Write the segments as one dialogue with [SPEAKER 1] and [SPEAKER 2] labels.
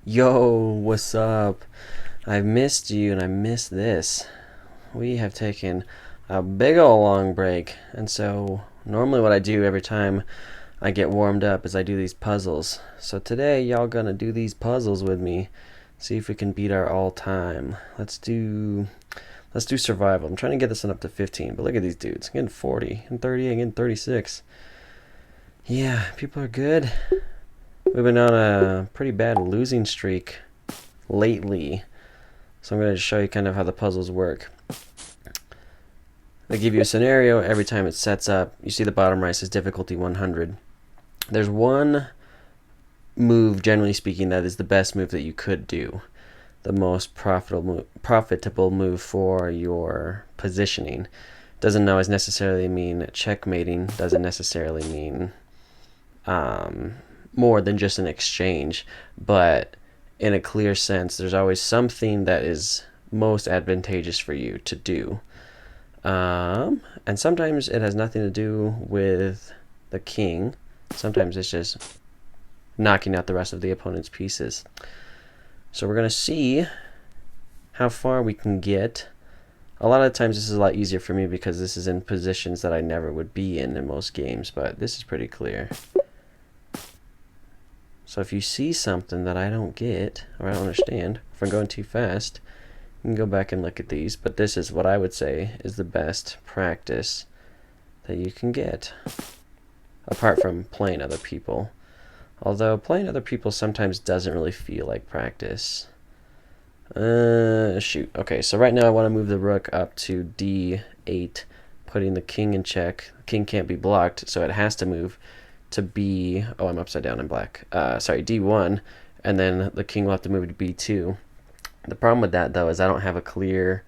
[SPEAKER 1] Yo, what's up? I've missed you and I missed this. We have taken a big ol' long break, and so normally what I do every time I get warmed up is I do these puzzles. So today y'all gonna do these puzzles with me. See if we can beat our all time. Let's do survival. I'm trying to get this one up to 15, but look at these dudes. I'm getting 40 and 30 and getting 36. Yeah, people are good. We've been on a pretty bad losing streak lately. So I'm going to show you kind of how the puzzles work. They give you a scenario every time it sets up. You see the bottom right says difficulty 100. There's one move, generally speaking, that is the best move that you could do. The most profitable move for your positioning. Doesn't always necessarily mean checkmating. Doesn't necessarily mean more than just an exchange. But in a clear sense, there's always something that is most advantageous for you to do. And sometimes it has nothing to do with the king. Sometimes it's just knocking out the rest of the opponent's pieces. So we're going to see how far we can get. A lot of times this is a lot easier for me because this is in positions that I never would be in most games, but this is pretty clear. So if you see something that I don't get or I don't understand, if I'm going too fast, you can go back and look at these. But this is what I would say is the best practice that you can get, apart from playing other people. Although playing other people sometimes doesn't really feel like practice. Shoot. Okay, so right now I want to move the rook up to d8, putting the king in check. The king can't be blocked, so it has to move to b. Oh, I'm upside down in black. Sorry, d1, and then the king will have to move to b2. The problem with that, though, is I don't have a clear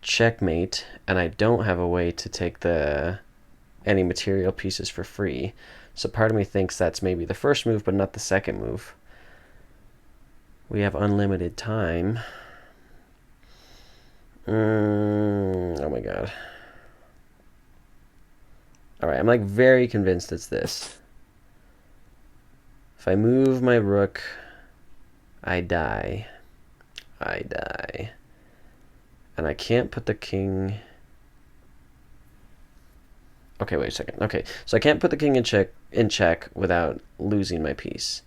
[SPEAKER 1] checkmate, and I don't have a way to take any material pieces for free. So part of me thinks that's maybe the first move, but not the second move. We have unlimited time. Oh my god. Alright, I'm like very convinced it's this. If I move my rook, I die. I die. And I can't put the king... Okay, wait a second. Okay, so I can't put the king in check without losing my piece.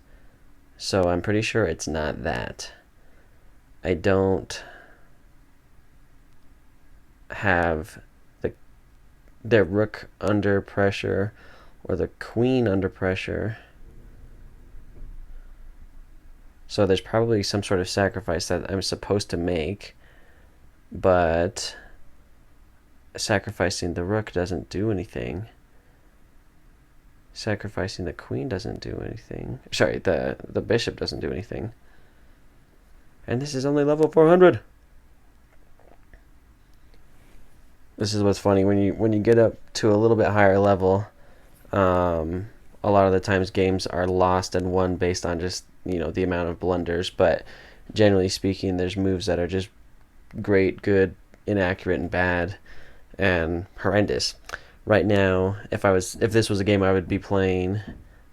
[SPEAKER 1] So I'm pretty sure it's not that. I don't have the rook under pressure or the queen under pressure. So there's probably some sort of sacrifice that I'm supposed to make, but sacrificing the rook doesn't do anything. Sacrificing the queen doesn't do anything. Sorry, the bishop doesn't do anything. And this is only level 400. This is what's funny when you get up to a little bit higher level. A lot of the times games are lost and won based on just the amount of blunders. But generally speaking, there's moves that are just great, good, inaccurate, and bad, and horrendous. Right now, if this was a game I would be playing,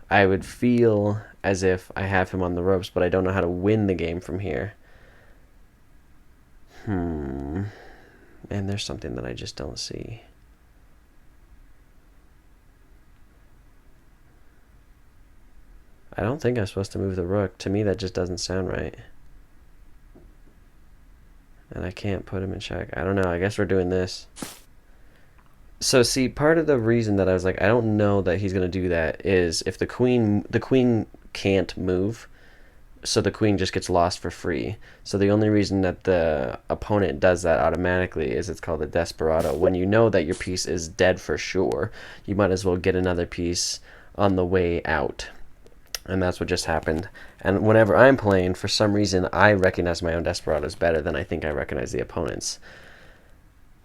[SPEAKER 1] I would feel as if I have him on the ropes, but I don't know how to win the game from here. And there's something that I just don't see. I don't think I'm supposed to move the rook. To me, that just doesn't sound right. And I can't put him in check. I don't know. I guess we're doing this. So see, part of the reason that I was like, I don't know that he's going to do that is if the queen can't move, so the queen just gets lost for free. So the only reason that the opponent does that automatically is it's called a desperado. When you know that your piece is dead for sure, you might as well get another piece on the way out. And that's what just happened. And whenever I'm playing, for some reason, I recognize my own desperados better than I think I recognize the opponent's.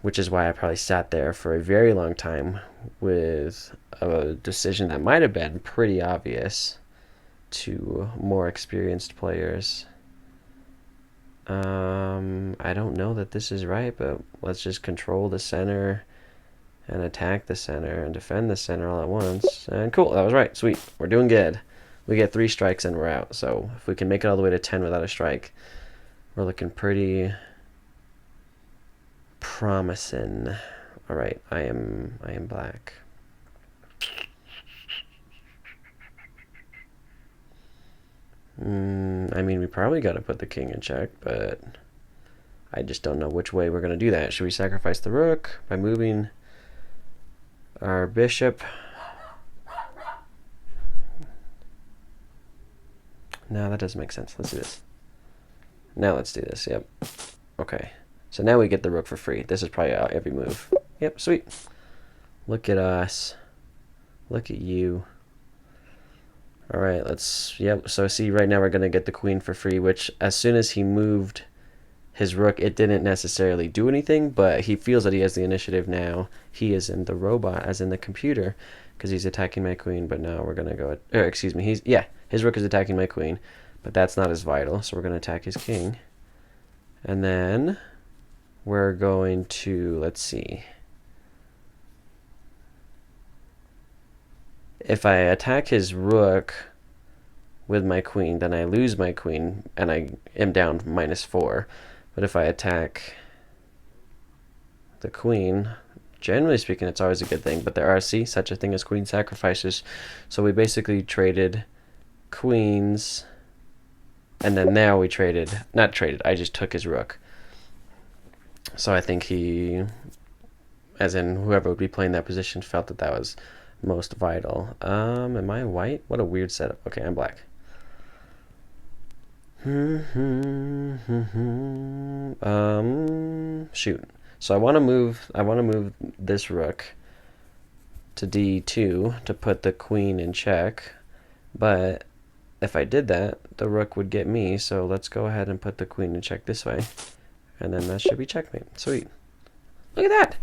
[SPEAKER 1] Which is why I probably sat there for a very long time with a decision that might have been pretty obvious to more experienced players. I don't know that this is right, but let's just control the center and attack the center and defend the center all at once. And cool, that was right. Sweet. We're doing good. We get 3 strikes and we're out. So if we can make it all the way to 10 without a strike, we're looking pretty promising. All right, I am black. I mean, we probably got to put the king in check, but I just don't know which way we're going to do that. Should we sacrifice the rook by moving our bishop? No, that doesn't make sense. Let's do this. Now let's do this. Yep. Okay. So now we get the rook for free. This is probably every move. Yep, sweet. Look at us. Look at you. All right, yep. So see, right now we're going to get the queen for free, which as soon as he moved his rook, it didn't necessarily do anything, but he feels that he has the initiative now. He is in the robot, as in the computer, because he's attacking my queen, but now we're going to go, excuse me, his rook is attacking my queen, but that's not as vital, so we're going to attack his king. And then we're going to, let's see. If I attack his rook with my queen, then I lose my queen, and I am down -4. But if I attack the queen, generally speaking, it's always a good thing. But there are, such a thing as queen sacrifices. So we basically traded queens, and then now we not traded, I just took his rook. So I think he, as in whoever would be playing that position, felt that that was most vital. Am I white? What a weird setup. Okay, I'm black. Shoot. So I want to move this rook to d2 to put the queen in check, but if I did that, the rook would get me, so let's go ahead and put the queen in check this way, and then that should be checkmate. Sweet. Look at that!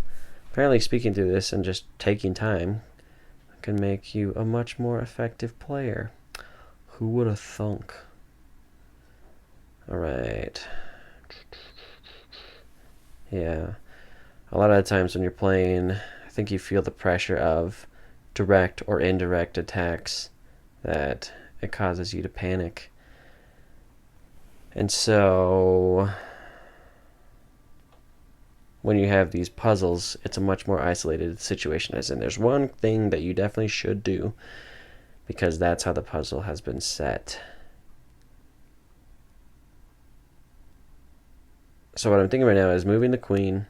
[SPEAKER 1] Apparently speaking through this and just taking time can make you a much more effective player. Who would have thunk? Alright. Yeah. A lot of the times when you're playing, I think you feel the pressure of direct or indirect attacks that it causes you to panic. And so when you have these puzzles, it's a much more isolated situation, as in there's one thing that you definitely should do because that's how the puzzle has been set. So what I'm thinking right now is moving my queen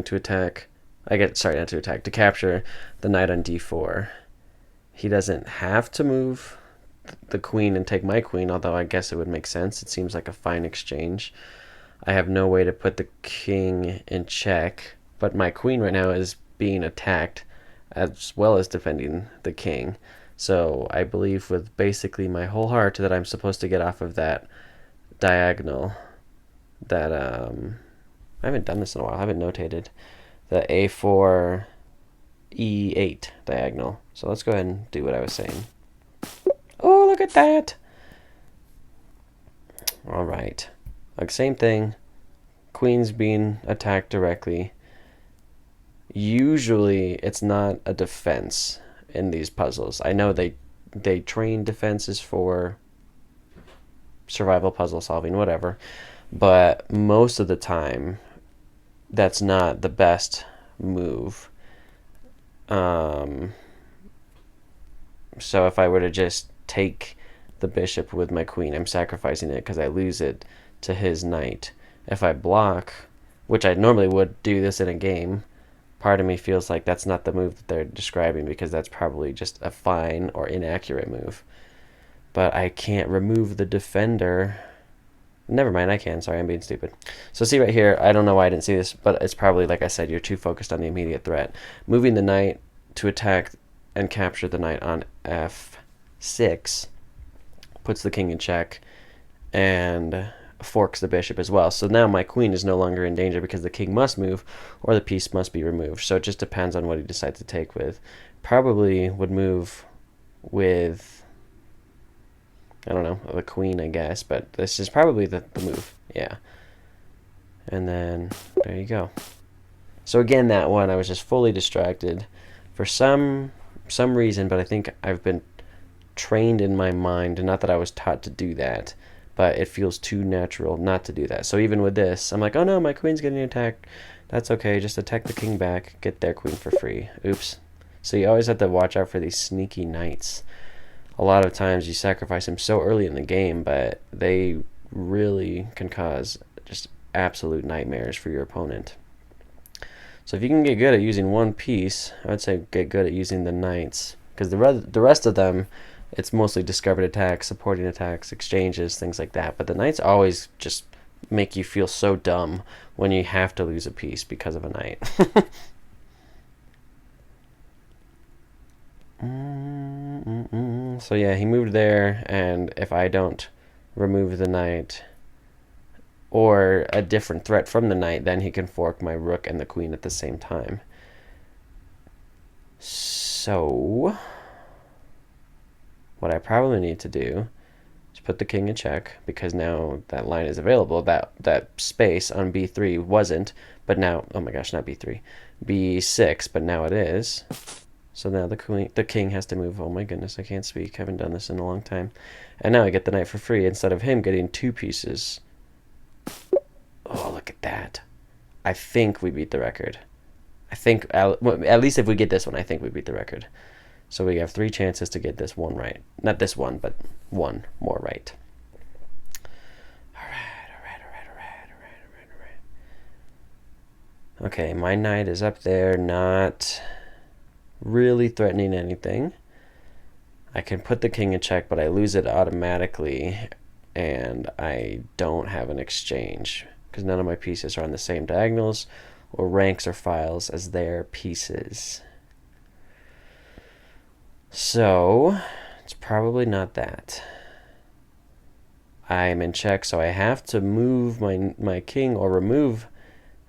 [SPEAKER 1] to attack, to capture the knight on d4. He doesn't have to move the queen and take my queen, although I guess it would make sense. It seems like a fine exchange. I have no way to put the king in check, but my queen right now is being attacked as well as defending the king. So I believe with basically my whole heart that I'm supposed to get off of that diagonal that I haven't done this in a while. I haven't notated the a4 e8 diagonal. So let's go ahead and do what I was saying. Oh, look at that! All right. Like same thing. Queen's being attacked directly. Usually it's not a defense in these puzzles. I know they train defenses for survival puzzle solving, whatever, but most of the time that's not the best move. So if I were to just take the bishop with my queen, I'm sacrificing it because I lose it to his knight. If I block, which I normally would do this in a game, part of me feels like that's not the move that they're describing because that's probably just a fine or inaccurate move. But I can't remove the defender. Never mind, I can. Sorry, I'm being stupid. So see right here, I don't know why I didn't see this, but it's probably, like I said, you're too focused on the immediate threat. Moving the knight to attack and capture the knight on f6 puts the king in check and forks the bishop as well. So now my queen is no longer in danger because the king must move or the piece must be removed. So it just depends on what he decides to take with. Probably would move with, I don't know, the queen, I guess, but this is probably the move. Yeah. And then there you go. So again, that one I was just fully distracted for some reason, but I think I've been trained in my mind, not that I was taught to do that, but it feels too natural not to do that. So even with this, I'm like, oh no, my queen's getting attacked. That's okay, just attack the king back, get their queen for free. Oops. So you always have to watch out for these sneaky knights. A lot of times you sacrifice them so early in the game, but they really can cause just absolute nightmares for your opponent. So if you can get good at using one piece, I would say get good at using the knights, because the rest of them, it's mostly discovered attacks, supporting attacks, exchanges, things like that. But the knights always just make you feel so dumb when you have to lose a piece because of a knight. So yeah, he moved there, and if I don't remove the knight or a different threat from the knight, then he can fork my rook and the queen at the same time. So what I probably need to do is put the king in check, because now that line is available. That space on b3 wasn't, but now, oh my gosh, not b3, b6, but now it is. So now the king has to move. Oh my goodness, I can't speak. I haven't done this in a long time. And now I get the knight for free instead of him getting 2 pieces. Oh, look at that. I think we beat the record. I think, at least if we get this one, I think we beat the record. So we have 3 chances to get this one right. Not this one, but one more right. All right. Okay, my knight is up there, not really threatening anything. I can put the king in check, but I lose it automatically, and I don't have an exchange because none of my pieces are on the same diagonals or ranks or files as their pieces. So it's probably not that. I'm in check, so I have to move my king or remove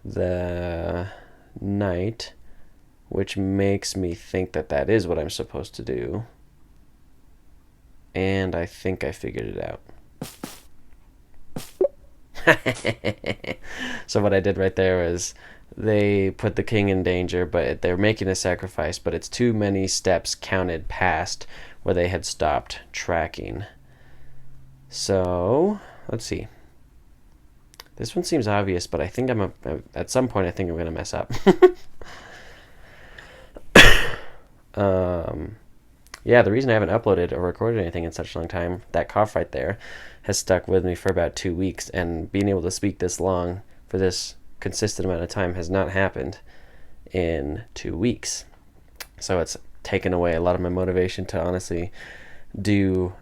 [SPEAKER 1] the knight, which makes me think that that is what I'm supposed to do. And I think I figured it out. So what I did right there was they put the king in danger, but they're making a sacrifice, but it's too many steps counted past where they had stopped tracking. So let's see. This one seems obvious, but I think at some point I think I'm gonna mess up. Yeah, the reason I haven't uploaded or recorded anything in such a long time, that cough right there has stuck with me for about 2 weeks, and being able to speak this long for this consistent amount of time has not happened in 2 weeks. So it's taken away a lot of my motivation to honestly do,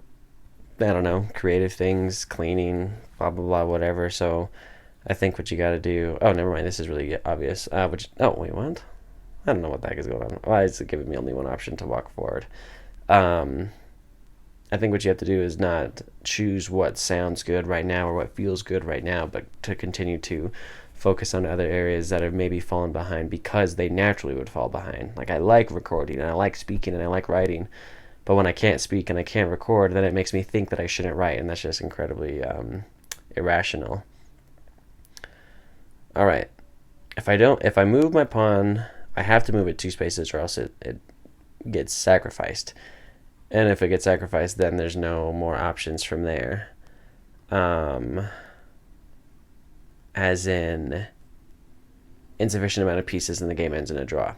[SPEAKER 1] I don't know, creative things, cleaning, blah, blah, blah, whatever. So I think what you got to do, oh, never mind, this is really obvious. Oh, wait, what? I don't know what the heck is going on. Why is it giving me only one option to walk forward? I think what you have to do is not choose what sounds good right now or what feels good right now, but to continue to focus on other areas that have maybe fallen behind because they naturally would fall behind. Like, I like recording, and I like speaking, and I like writing, but when I can't speak and I can't record, then it makes me think that I shouldn't write, and that's just incredibly irrational. All right. If I move my pawn, I have to move it 2 spaces or else it gets sacrificed. And if it gets sacrificed, then there's no more options from there. As in, insufficient amount of pieces and the game ends in a draw.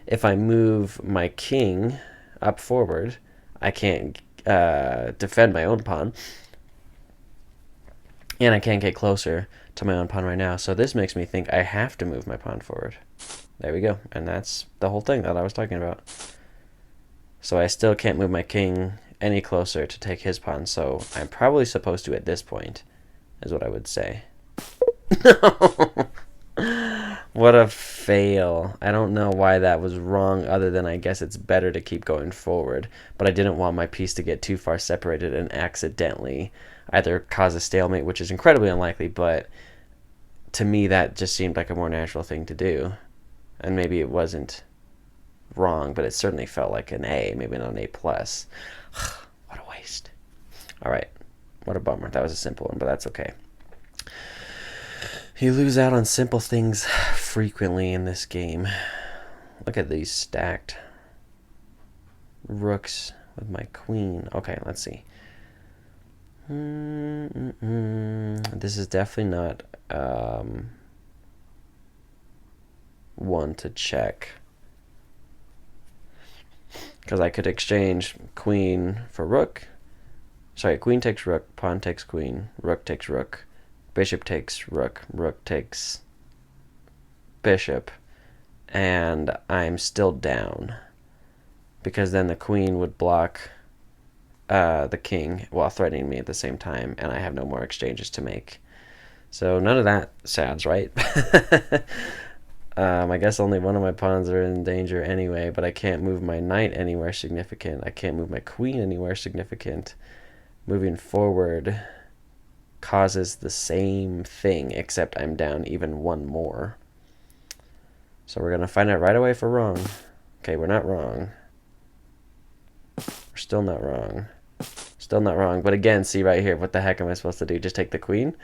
[SPEAKER 1] If I move my king up forward, I can't defend my own pawn. And I can't get closer to my own pawn right now. So this makes me think I have to move my pawn forward. There we go. And that's the whole thing that I was talking about. So I still can't move my king any closer to take his pawn, so I'm probably supposed to at this point, is what I would say. What a fail. I don't know why that was wrong, other than I guess it's better to keep going forward, but I didn't want my piece to get too far separated and accidentally either cause a stalemate, which is incredibly unlikely, but to me that just seemed like a more natural thing to do. And maybe it wasn't wrong, but it certainly felt like an A, maybe not an A+. What a waste. All right, what a bummer. That was a simple one, but that's okay. You lose out on simple things frequently in this game. Look at these stacked rooks with my queen. Okay, let's see. This is definitely not one to check. Because I could exchange queen for rook. Sorry, queen takes rook, pawn takes queen, rook takes rook, bishop takes rook, rook takes bishop, and I'm still down. Because then the queen would block the king while threatening me at the same time, and I have no more exchanges to make. So none of that sounds right. I guess only one of my pawns are in danger anyway, but I can't move my knight anywhere significant. I can't move my queen anywhere significant. Moving forward causes the same thing, except I'm down even one more. So we're going to find out right away if we're wrong. Okay, we're not wrong. We're still not wrong. Still not wrong. But again, see right here, what the heck am I supposed to do? Just take the queen?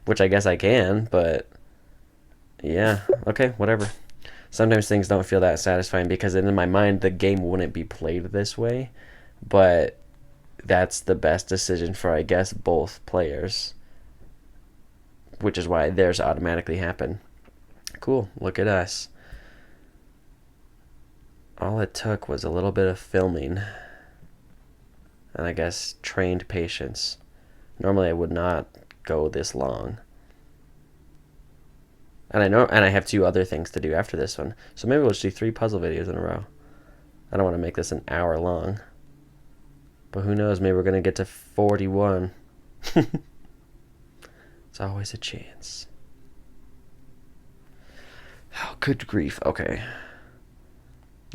[SPEAKER 1] Which I guess I can, but yeah, okay, whatever. Sometimes things don't feel that satisfying because in my mind the game wouldn't be played this way, but that's the best decision for, I guess, both players, which is why theirs automatically happen. Cool, look at us. All it took was a little bit of filming and I guess trained patience. Normally I would not go this long. And I have 2 other things to do after this one. So maybe we'll just do 3 puzzle videos in a row. I don't want to make this an hour long. But who knows, maybe we're going to get to 41. It's always a chance. Oh, good grief. Okay.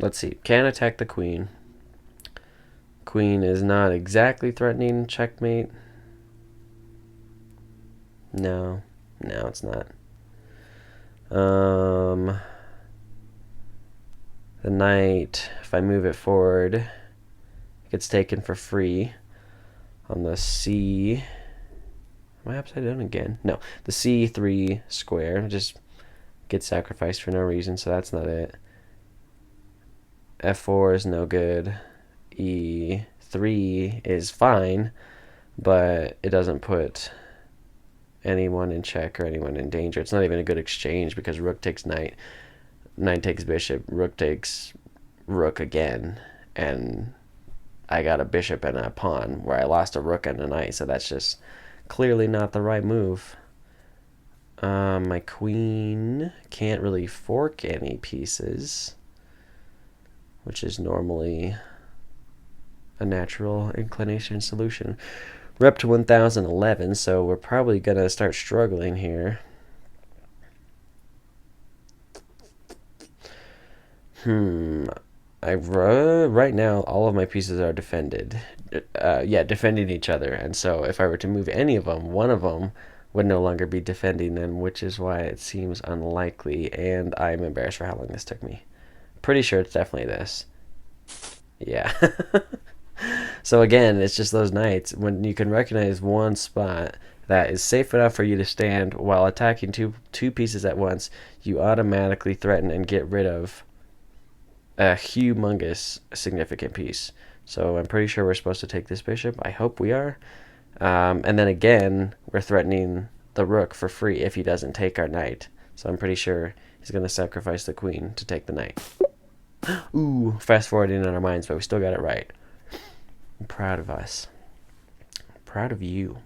[SPEAKER 1] Let's see. Can't attack the queen. Queen is not exactly threatening checkmate. No. No, it's not. The knight, if I move it forward, it gets taken for free. On the C, am I upside down again? No, the C3 square just gets sacrificed for no reason, so that's not it. F4 is no good. E3 is fine, but it doesn't put anyone in check or anyone in danger. It's not even a good exchange because rook takes knight, knight takes bishop, rook takes rook again, and I got a bishop and a pawn where I lost a rook and a knight, so that's just clearly not the right move. My queen can't really fork any pieces, which is normally a natural inclination solution. We're up to 1011, so we're probably going to start struggling here. Right now, all of my pieces are defended. Yeah, defending each other. And so if I were to move any of them, one of them would no longer be defending them, which is why it seems unlikely. And I'm embarrassed for how long this took me. Pretty sure it's definitely this. Yeah. So again, it's just those nights when you can recognize one spot that is safe enough for you to stand while attacking two pieces at once, you automatically threaten and get rid of a humongous significant piece. So I'm pretty sure we're supposed to take this bishop. I hope we are. And then again, we're threatening the rook for free if he doesn't take our knight. So I'm pretty sure he's going to sacrifice the queen to take the knight. Ooh, fast forwarding in our minds, but we still got it right. I'm proud of us. I'm proud of you.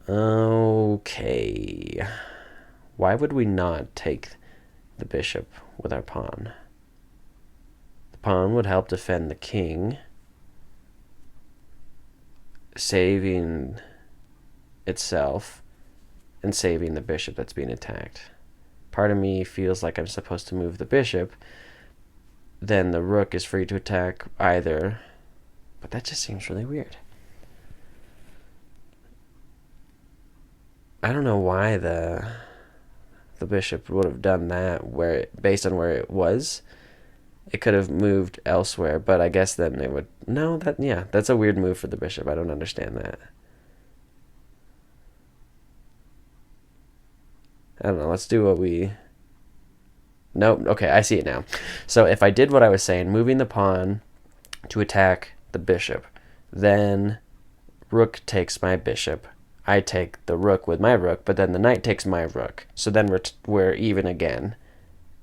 [SPEAKER 1] Okay. Why would we not take the bishop with our pawn? The pawn would help defend the king, saving itself and saving the bishop that's being attacked. Part of me feels like I'm supposed to move the bishop. Then the rook is free to attack either. But that just seems really weird. I don't know why the bishop would have done that based on where it was. It could have moved elsewhere, but I guess then it would... No, that's a weird move for the bishop. I don't understand that. I don't know. Let's do what we... Nope. Okay, I see it now. So if I did what I was saying, moving the pawn to attack the bishop. Then rook takes my bishop. I take the rook with my rook, but then the knight takes my rook. So then we're even again.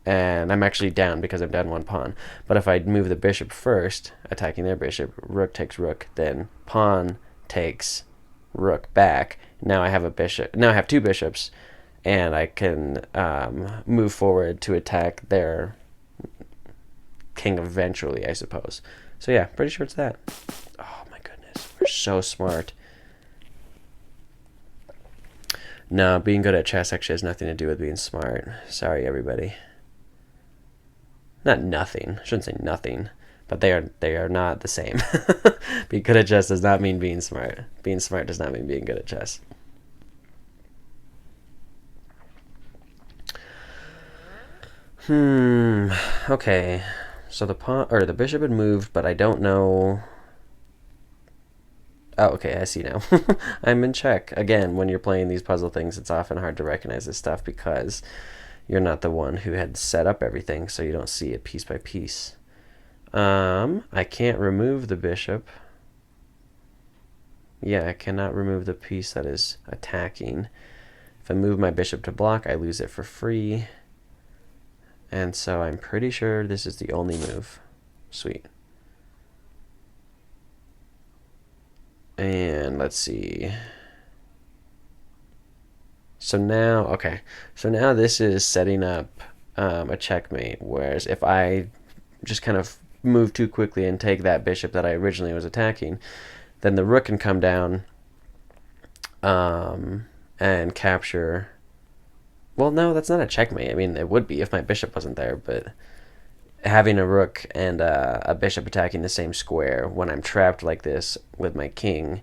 [SPEAKER 1] And I'm actually down because I'm down one pawn. But if I move the bishop first, attacking their bishop, rook takes rook, then pawn takes rook back. Now I have a bishop. Now I have two bishops, and I can move forward to attack their king eventually, I suppose. So yeah, pretty sure it's that. Oh my goodness, we're so smart. No, being good at chess actually has nothing to do with being smart. Sorry, everybody. Not nothing. I shouldn't say nothing, but they are not the same. Being good at chess does not mean being smart. Being smart does not mean being good at chess. Okay. So the pawn or the bishop had moved, but I don't know. Oh, okay, I see now. I'm in check. Again, when you're playing these puzzle things, it's often hard to recognize this stuff because you're not the one who had set up everything, so you don't see it piece by piece. I can't remove the bishop. Yeah, I cannot remove the piece that is attacking. If I move my bishop to block, I lose it for free. And so I'm pretty sure this is the only move. Sweet. And let's see. So now, okay. So now this is setting up a checkmate. Whereas if I just kind of move too quickly and take that bishop that I originally was attacking, then the rook can come down and capture. Well, no, that's not a checkmate. I mean, it would be if my bishop wasn't there, but having a rook and a bishop attacking the same square when I'm trapped like this with my king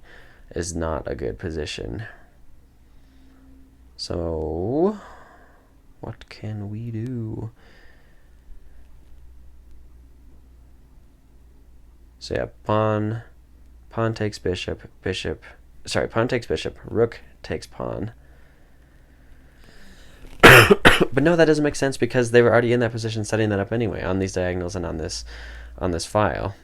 [SPEAKER 1] is not a good position. So, what can we do? So yeah, pawn takes bishop, pawn takes bishop, rook takes pawn. But no, that doesn't make sense because they were already in that position setting that up anyway on these diagonals and on this file.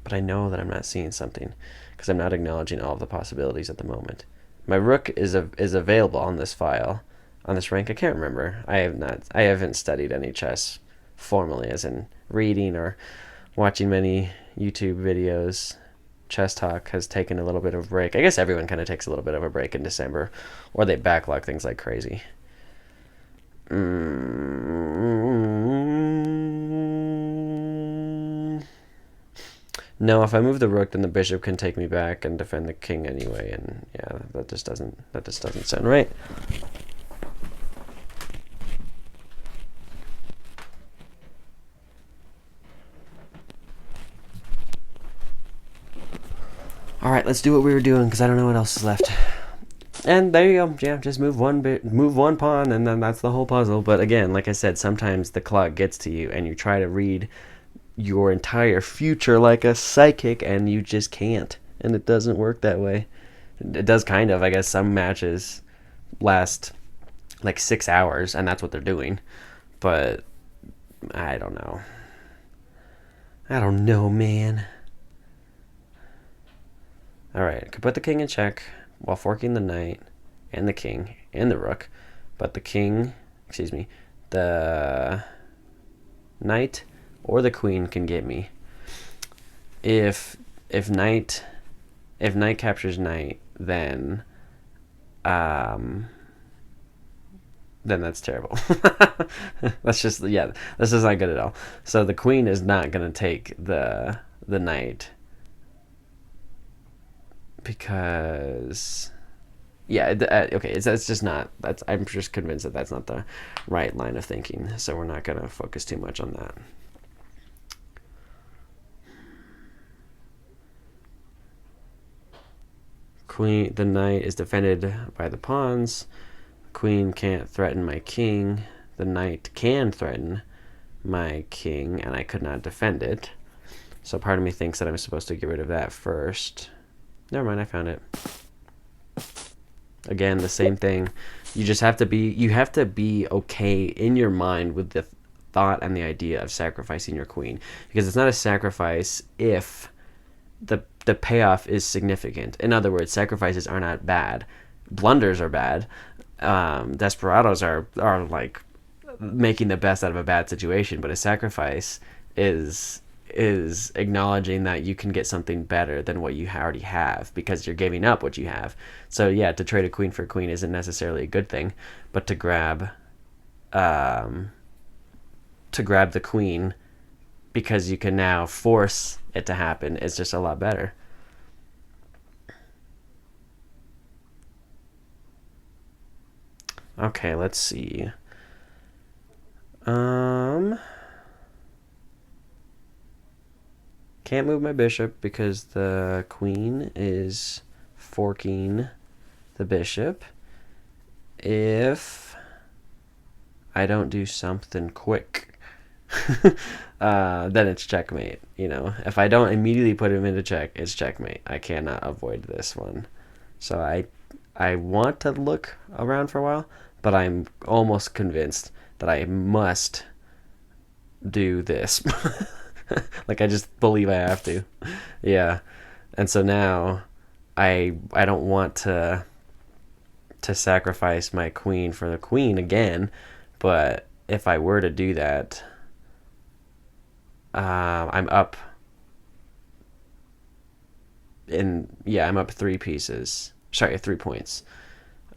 [SPEAKER 1] But I know that I'm not seeing something because I'm not acknowledging all of the possibilities at the moment. My rook is available on this file, on this rank. I can't remember. I haven't studied any chess formally, as in reading or watching many YouTube videos. Chess Talk has taken a little bit of a break. I guess everyone kind of takes a little bit of a break in December, or they backlog things like crazy. No, if I move the rook, then the bishop can take me back and defend the king anyway, and yeah, that just doesn't sound right. All right, let's do what we were doing because I don't know what else is left. And there you go. Yeah, just move one pawn, and then that's the whole puzzle. But again, like I said, sometimes the clock gets to you, and you try to read your entire future like a psychic, and you just can't. And it doesn't work that way. It does kind of. I guess some matches last like 6 hours, and that's what they're doing. But I don't know. I don't know, man. Alright, I could put the king in check while forking the knight and the king and the rook. But the knight or the queen can get me. If knight captures knight, then that's terrible. This is not good at all. So the queen is not gonna take the knight. Because okay, it's just not. I'm just convinced that that's not the right line of thinking. So we're not gonna focus too much on that. The knight is defended by the pawns. Queen can't threaten my king. The knight can threaten my king, and I could not defend it. So part of me thinks that I'm supposed to get rid of that first. Never mind, I found it. Again, the same thing. You just have to be okay in your mind with thought and the idea of sacrificing your queen, because it's not a sacrifice if the payoff is significant. In other words, sacrifices are not bad. Blunders are bad. Desperados are like making the best out of a bad situation, but a sacrifice is acknowledging that you can get something better than what you already have because you're giving up what you have. So yeah, to trade a queen for a queen isn't necessarily a good thing, but to grab the queen because you can now force it to happen is just a lot better. Okay, let's see. Can't move my bishop because the queen is forking the bishop. If I don't do something quick, then it's checkmate. You know, if I don't immediately put him into check, it's checkmate. I cannot avoid this one. So I want to look around for a while, but I'm almost convinced that I must do this. Like, I just believe I have to. Yeah. And so now I don't want to sacrifice my queen for the queen again, but if I were to do that, I'm up I'm up 3 pieces. Sorry, 3 points.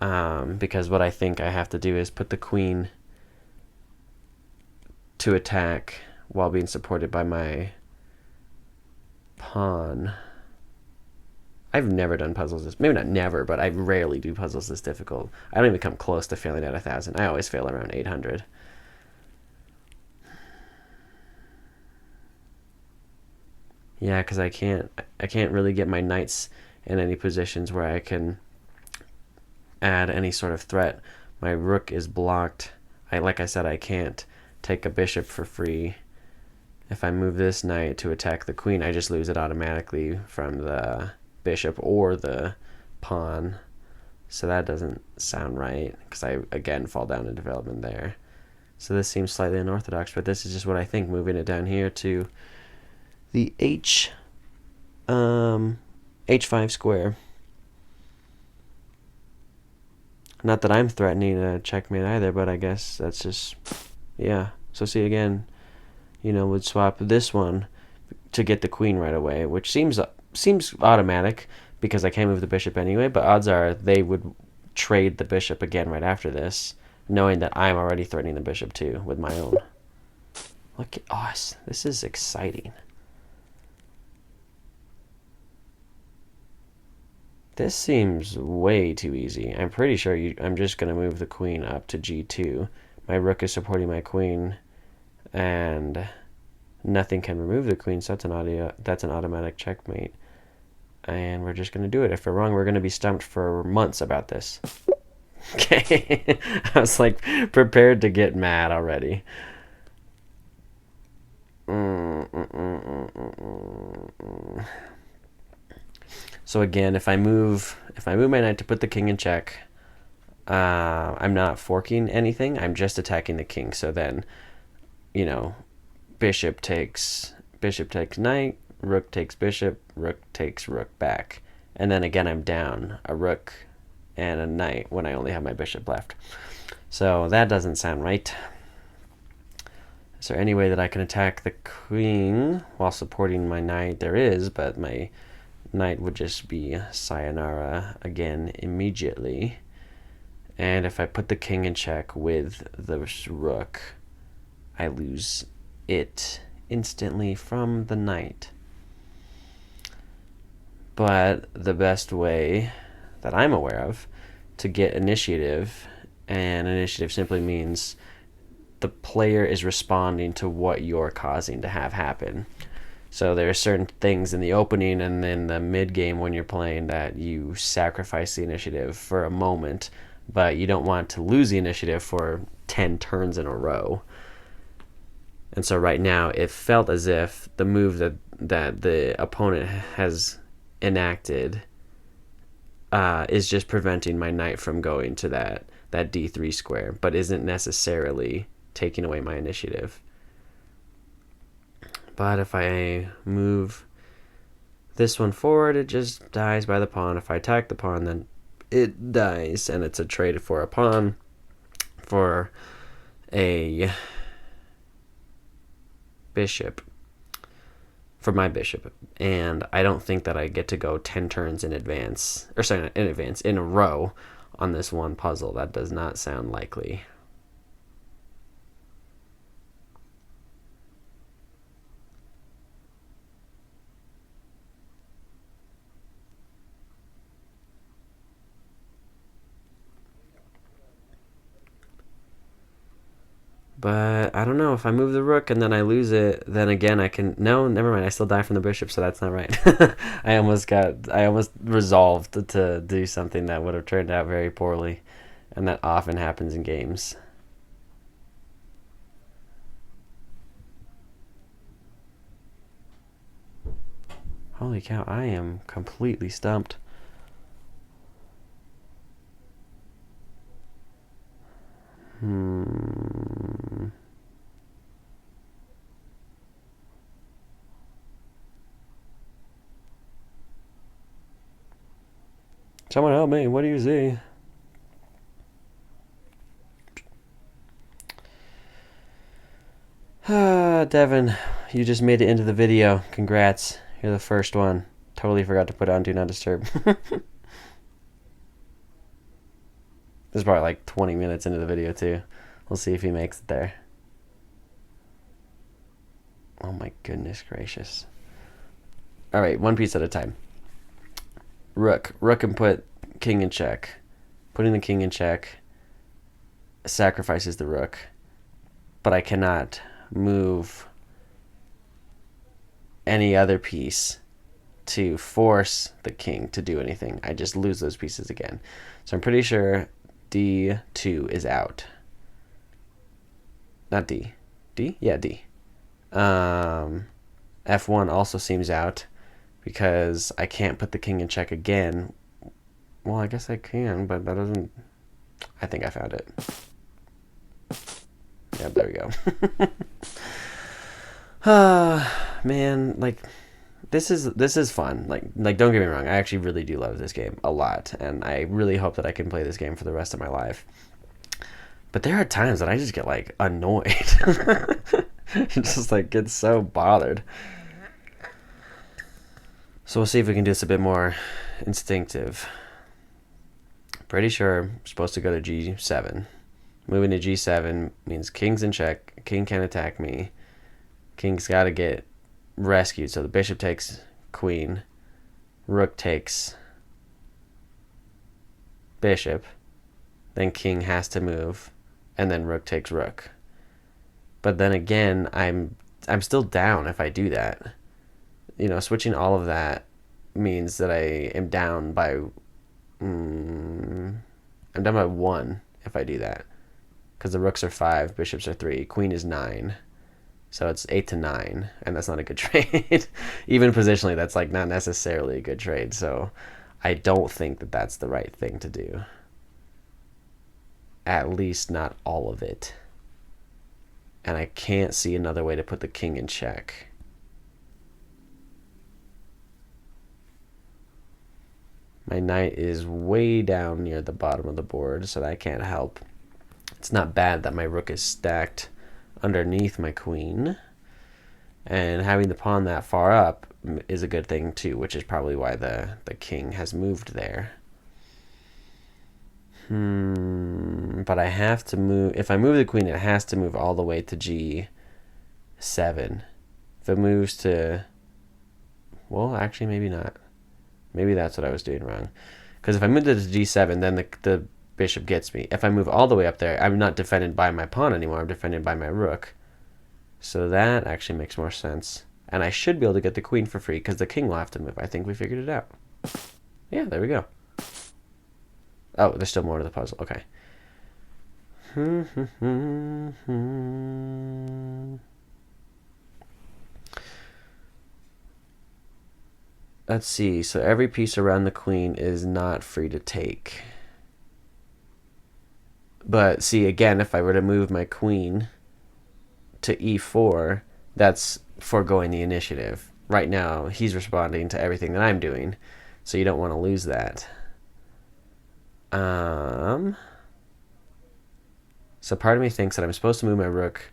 [SPEAKER 1] Because what I think I have to do is put the queen to attack while being supported by my pawn. I've never done puzzles this, maybe not never, but I rarely do puzzles this difficult. I don't even come close to failing at 1,000. I always fail around 800. Yeah, because I can't really get my knights in any positions where I can add any sort of threat. My rook is blocked. Like I said, I can't take a bishop for free. If I move this knight to attack the queen, I just lose it automatically from the bishop or the pawn. So that doesn't sound right, because I, again, fall down in development there. So this seems slightly unorthodox, but this is just what I think, moving it down here to the h5 square. Not that I'm threatening a checkmate either, but I guess that's just, yeah. So see, again, you know, would swap this one to get the queen right away, which seems automatic because I can't move the bishop anyway, but odds are they would trade the bishop again right after this, knowing that I'm already threatening the bishop too with my own. Look at us. This is exciting. This seems way too easy. I'm pretty sure I'm just going to move the queen up to g2. My rook is supporting my queen, and nothing can remove the queen, so that's an automatic checkmate. And we're just going to do it. If we're wrong, we're going to be stumped for months about this. Okay. I was like prepared to get mad already. So again, if I move my knight to put the king in check, I'm not forking anything. I'm just attacking the king. So then, you know, bishop takes knight, rook takes bishop, rook takes rook back. And then again, I'm down a rook and a knight when I only have my bishop left. So that doesn't sound right. Is there any way that I can attack the queen while supporting my knight? There is, but my knight would just be sayonara again immediately. And if I put the king in check with the rook, I lose it instantly from the knight. But the best way that I'm aware of to get initiative, and initiative simply means the player is responding to what you're causing to have happen. So there are certain things in the opening and then the mid game when you're playing that you sacrifice the initiative for a moment, but you don't want to lose the initiative for 10 turns in a row. And so right now it felt as if the move that the opponent has enacted is just preventing my knight from going to that d3 square, but isn't necessarily taking away my initiative. But if I move this one forward, it just dies by the pawn. If I attack the pawn, then it dies, and it's a trade for a pawn for a bishop, for my bishop. And I don't think that I get to go 10 turns in advance, or sorry, not in advance, in a row on this one puzzle. That does not sound likely. But I don't know, if I move the rook and then I lose it, then again I can, no, never mind, I still die from the bishop, so that's not right. I almost resolved to do something that would have turned out very poorly, and that often happens in games. Holy cow, I am completely stumped. Someone help me, what do you see? Devin, you just made it into the video. Congrats. You're the first one. Totally forgot to put on Do Not Disturb. This is probably like 20 minutes into the video too. We'll see if he makes it there. Oh my goodness gracious. Alright, one piece at a time. Rook. Rook can put king in check. Putting the king in check sacrifices the rook. But I cannot move any other piece to force the king to do anything. I just lose those pieces again. So I'm pretty sure D2 is out. Not D. D? Yeah, D. F1 also seems out because I can't put the king in check again. Well, I guess I can, but that doesn't... I think I found it. Yeah, there we go. Man, like, this is fun. Like don't get me wrong, I actually really do love this game a lot, and I really hope that I can play this game for the rest of my life. But there are times that I just get like annoyed. Just like get so bothered. So we'll see if we can do this a bit more instinctive. Pretty sure I'm supposed to go to G7. Moving to G7 means king's in check. King can't attack me. King's got to get rescued. So the bishop takes queen. Rook takes bishop. Then king has to move. And then rook takes rook. But then again, I'm still down if I do that. You know, switching all of that means that I am down by... I'm down by 1 if I do that. Because the rooks are 5, bishops are 3, queen is 9. So it's 8 to 9, and that's not a good trade. Even positionally, that's like not necessarily a good trade. So I don't think that that's the right thing to do. At least not all of it. And I can't see another way to put the king in check. My knight is way down near the bottom of the board, so that can't help. It's not bad that my rook is stacked underneath my queen. And having the pawn that far up is a good thing too, which is probably why the king has moved there. But I have to move... If I move the queen, it has to move all the way to G7. If it moves to... Well, actually, maybe not. Maybe that's what I was doing wrong. Because if I move it to G7, then the bishop gets me. If I move all the way up there, I'm not defended by my pawn anymore. I'm defended by my rook. So that actually makes more sense. And I should be able to get the queen for free because the king will have to move. I think we figured it out. Yeah, there we go. Oh, there's still more to the puzzle. Okay. Let's see. So every piece around the queen is not free to take. But see, again, if I were to move my queen to E4, that's foregoing the initiative. Right now, he's responding to everything that I'm doing, so you don't want to lose that. So part of me thinks that I'm supposed to move my rook,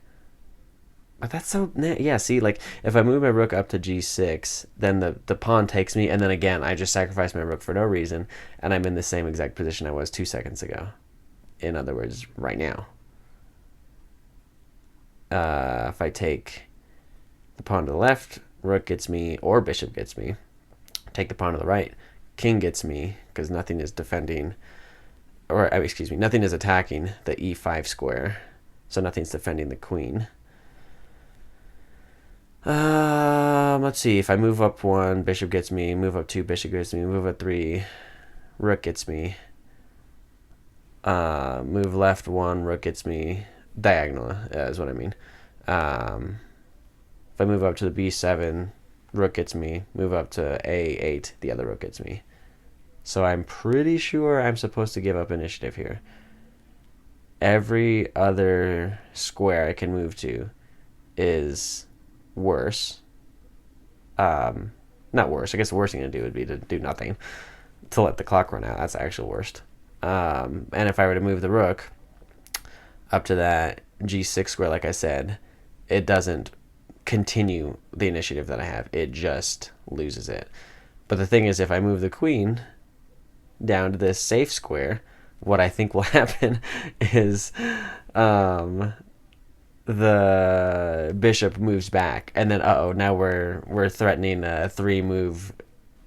[SPEAKER 1] but that's so... Yeah, see, like, if I move my rook up to g6, then the pawn takes me, and then again, I just sacrifice my rook for no reason, and I'm in the same exact position I was 2 seconds ago. In other words, right now. If I take the pawn to the left, rook gets me, or bishop gets me. Take the pawn to the right, king gets me, because nothing is defending, or excuse me, nothing is attacking the e5 square, so nothing's defending the queen. Let's see, if I move up 1, bishop gets me, move up 2, bishop gets me, move up 3, rook gets me, move left 1, rook gets me, diagonal is what I mean. If I move up to the b7, rook gets me, move up to a8, the other rook gets me. So I'm pretty sure I'm supposed to give up initiative here. Every other square I can move to is worse. Not worse. I guess the worst thing to do would be to do nothing, to let the clock run out. That's the actual worst. And if I were to move the rook up to that g6 square, like I said, it doesn't continue the initiative that I have. It just loses it. But the thing is, if I move the queen down to this safe square, what I think will happen is the bishop moves back, and then now we're threatening a 3-move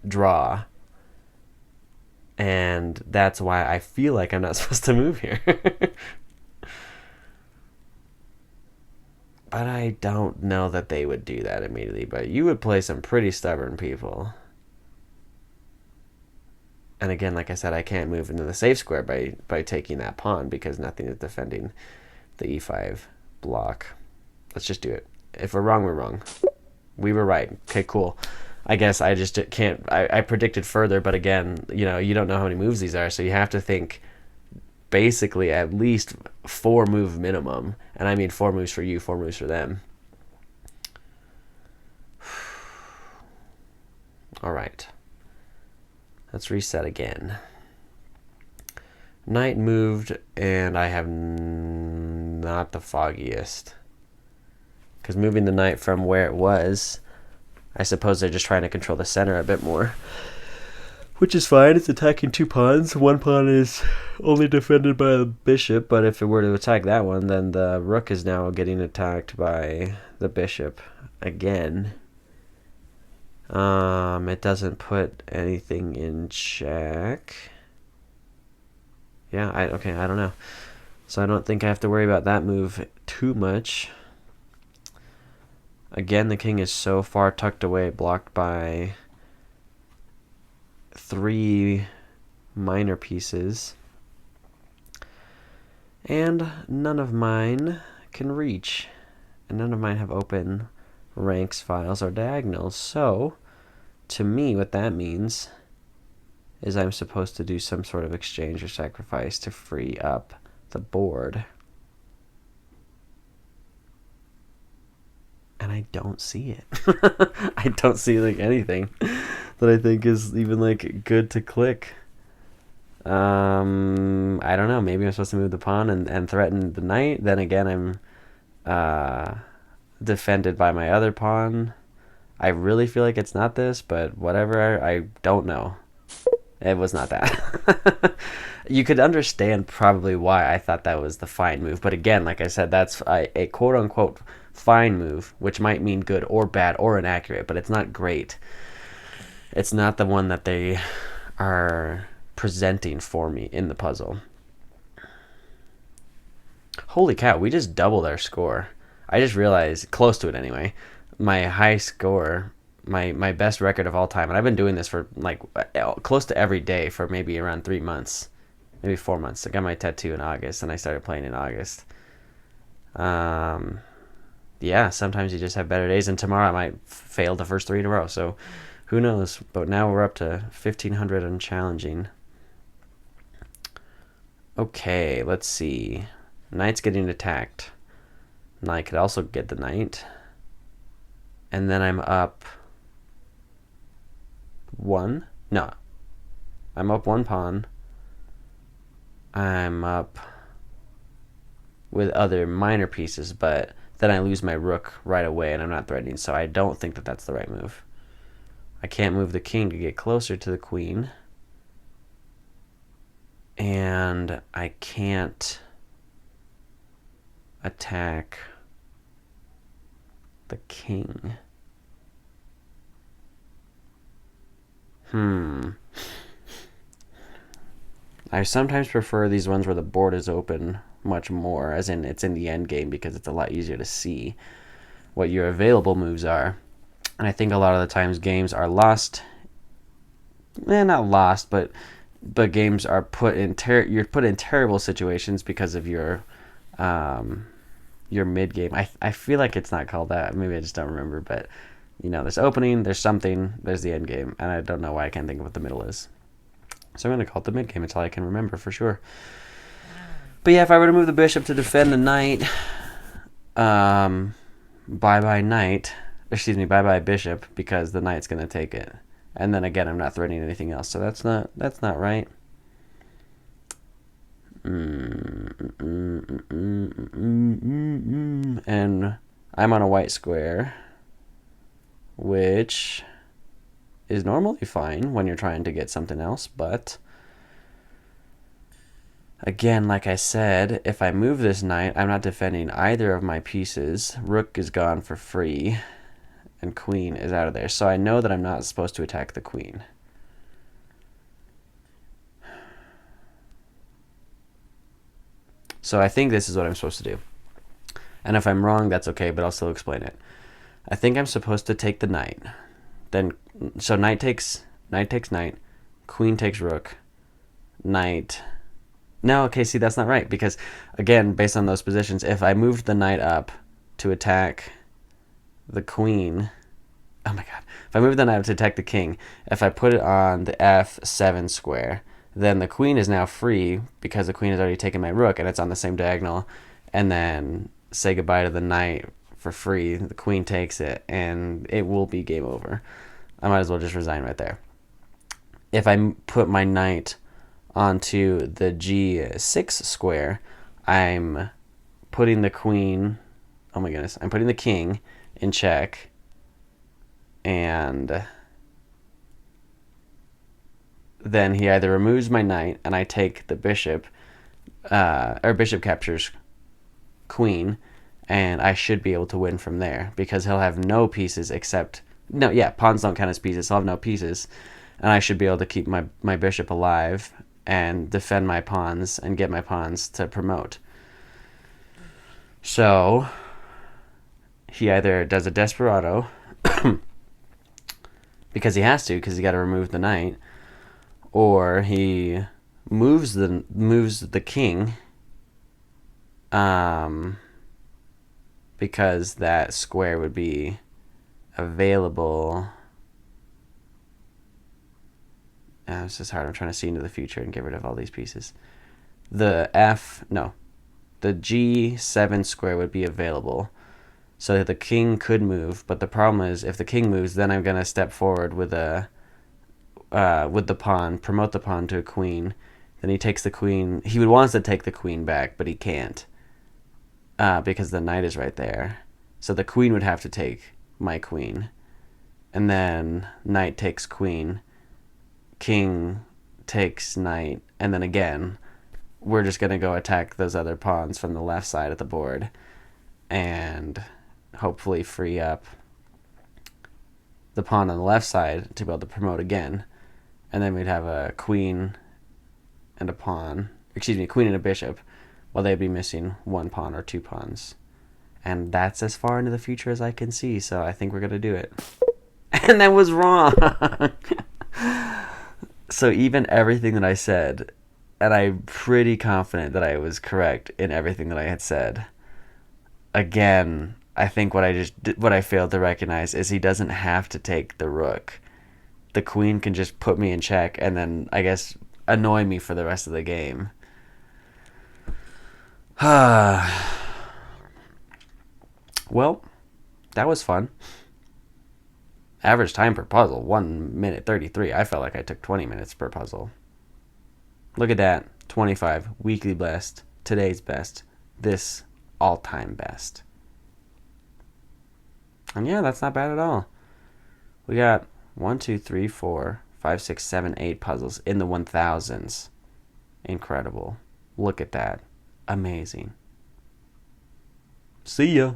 [SPEAKER 1] draw, and that's why I feel like I'm not supposed to move here. But I don't know that they would do that immediately. But you would play some pretty stubborn people. And again, like I said, I can't move into the safe square by taking that pawn because nothing is defending the e5 block. Let's just do it. If we're wrong, we're wrong. We were right. Okay, cool. I guess I just can't... I predicted further, but again, you don't know how many moves these are, so you have to think basically at least 4 move minimum. And I mean 4 moves for you, 4 moves for them. All right. Let's reset again. Knight moved, and I have not the foggiest. Because moving the knight from where it was, I suppose they're just trying to control the center a bit more. Which is fine. It's attacking 2 pawns. 1 pawn is only defended by the bishop, but if it were to attack that one, then the rook is now getting attacked by the bishop again. It doesn't put anything in check. Yeah, I don't know. So I don't think I have to worry about that move too much. Again, the king is so far tucked away, blocked by 3 minor pieces. And none of mine can reach. And none of mine have open ranks, files, or diagonals. So, to me, what that means is I'm supposed to do some sort of exchange or sacrifice to free up the board. And I don't see it. I don't see like anything that I think is even like good to click. I don't know. Maybe I'm supposed to move the pawn and threaten the knight. Then again, I'm defended by my other pawn. I really feel like it's not this, but whatever. I don't know. It was not that. You could understand probably why I thought that was the fine move. But again, like I said, that's a quote-unquote fine move, which might mean good or bad or inaccurate, but it's not great. It's not the one that they are presenting for me in the puzzle. Holy cow, we just doubled our score. I just realized, close to it anyway, my high score, my best record of all time, and I've been doing this for like close to every day for maybe around 3 months, maybe 4 months. I got my tattoo in August, and I started playing in August. Yeah, sometimes you just have better days, and tomorrow I might fail the first 3 in a row, so who knows. But now we're up to 1500 and challenging. Okay, let's see. Knight's getting attacked. Knight could also get the knight. and then I'm up one. No, I'm up one pawn. I'm up with other minor pieces, but then I lose my rook right away, and I'm not threatening, so I don't think that that's the right move. I can't move the king to get closer to the queen, and I can't attack the king. I sometimes prefer these ones where the board is open much more, as in it's in the end game, because it's a lot easier to see what your available moves are. And I think a lot of the times games are lost. Not lost, but games are you're put in terrible situations because of your mid game. I feel like it's not called that. Maybe I just don't remember, but there's opening, there's something, there's the end game, and I don't know why I can't think of what the middle is. So I'm going to call it the mid game. It's all I can remember for sure. But yeah, if I were to move the bishop to defend the knight, bye-bye knight. Excuse me, bye-bye bishop, because the knight's going to take it. And then again, I'm not threatening anything else, so that's not right. And I'm on a white square, which is normally fine when you're trying to get something else, but again, like I said, if I move this knight, I'm not defending either of my pieces. Rook is gone for free, and queen is out of there. So I know that I'm not supposed to attack the queen. So I think this is what I'm supposed to do. And if I'm wrong, that's okay, but I'll still explain it. I think I'm supposed to take the knight. Then, so knight takes knight, queen takes rook, knight. No, okay, see, that's not right, because again, based on those positions, if I moved the knight up to attack the queen, oh my god, if I moved the knight up to attack the king, if I put it on the f7 square, then the queen is now free because the queen has already taken my rook and it's on the same diagonal, and then say goodbye to the knight for free. The queen takes it, and it will be game over. I might as well just resign right there. If I put my knight onto the g6 square, I'm putting the queen, oh my goodness, I'm putting the king in check, and then he either removes my knight and I take the bishop, or bishop captures queen, and I should be able to win from there, because he'll have no pieces except, no, yeah, pawns don't count as pieces, so I'll have no pieces, and I should be able to keep my bishop alive and defend my pawns and get my pawns to promote. So he either does a desperado because he has to, because he got to remove the knight, or he moves the king, because that square would be available. It's just hard. I'm trying to see into the future and get rid of all these pieces. The g7 square would be available, so that the king could move. But the problem is, if the king moves, then I'm gonna step forward with the pawn, promote the pawn to a queen. Then he takes the queen. He would want to take the queen back, but he can't, because the knight is right there. So the queen would have to take my queen, and then knight takes queen, king takes knight, and then again, we're just going to go attack those other pawns from the left side of the board and hopefully free up the pawn on the left side to be able to promote again. And then we'd have a queen and a pawn, queen and a bishop, while they'd be missing one pawn or two pawns. And that's as far into the future as I can see, so I think we're going to do it. And that was wrong. So even everything that I said, and I'm pretty confident that I was correct in everything that I had said, again, I think what I failed to recognize is he doesn't have to take the rook. The queen can just put me in check and then, I guess, annoy me for the rest of the game. Well, that was fun. Average time per puzzle, 1 minute 33. I felt like I took 20 minutes per puzzle. Look at that. 25. Weekly best. Today's best. This all-time best. And yeah, that's not bad at all. We got 1, 2, 3, 4, 5, 6, 7, 8 puzzles in the 1000s. Incredible. Look at that. Amazing. See ya.